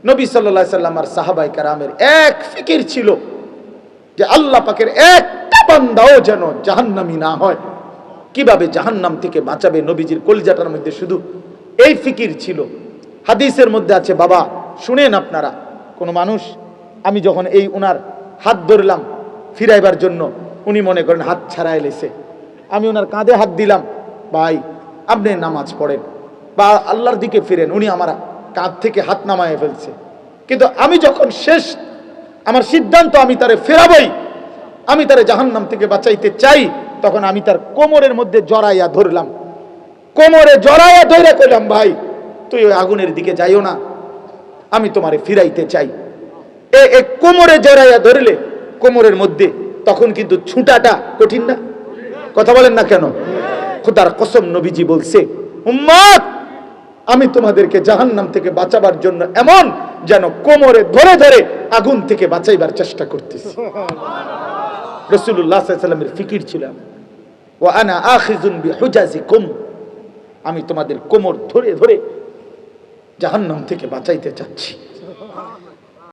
নবী সাল্লাল্লাহু আলাইহি সাল্লাম আর সাহাবায়ে কেরামের এক ফিকির ছিল যে আল্লাহ পাকের একটা বান্দাও যেন জাহান্নামী না হয়। কিভাবে জাহান্নাম থেকে বাঁচাবে, নবীজির কলিজাটার মধ্যে শুধু এই ফিকির ছিল। হাদিসের মধ্যে আছে, বাবা শুনেন আপনারা, কোন মানুষ, আমি যখন এই উনার হাত ধরলাম ফিরাইবার জন্য, উনি মনে করেন হাত ছাড়াই লেছে, আমি ওনার কাঁধে হাত দিলাম, ভাই আপনি নামাজ পড়েন বা আল্লাহর দিকে ফিরেন, উনি আমার কাঁধ থেকে হাত নামায় ফেলছে। কিন্তু আমি যখন শেষ, আমার সিদ্ধান্ত আমি তারে ফেরাবই, আমি তারে জাহান্নাম থেকে বাঁচাইতে চাই, তখন আমি তার কোমরের মধ্যে জড়াইয়া ধরলাম, কোমরে জড়াইয়া ধরে কইলাম, ভাই তুই ওই আগুনের দিকে যাইও না, আমি তোমারে ফিরাইতে চাই। এ কোমরে জড়াইয়া ধরলে কোমরের মধ্যে তখন কিন্তু ছুটাটা কঠিন না? কথা বলেন না কেন? খোদার কসম নবীজি বলছে, উম্মত আমি তোমাদেরকে জাহান্নাম থেকে বাঁচাবার জন্য এমন যেন কোমরে ধরে ধরে আগুন থেকে বাঁচাইবার চেষ্টা করতেছি। রাসূলুল্লাহ সাল্লাল্লাহু আলাইহি ওয়াসাল্লামের ফিকির ছিল, ওয়া আনা আখিযুন বিহুজাজিকুম, আমি তোমাদের কোমর ধরে ধরে জাহান্নাম থেকে বাঁচাইতে চাচ্ছি।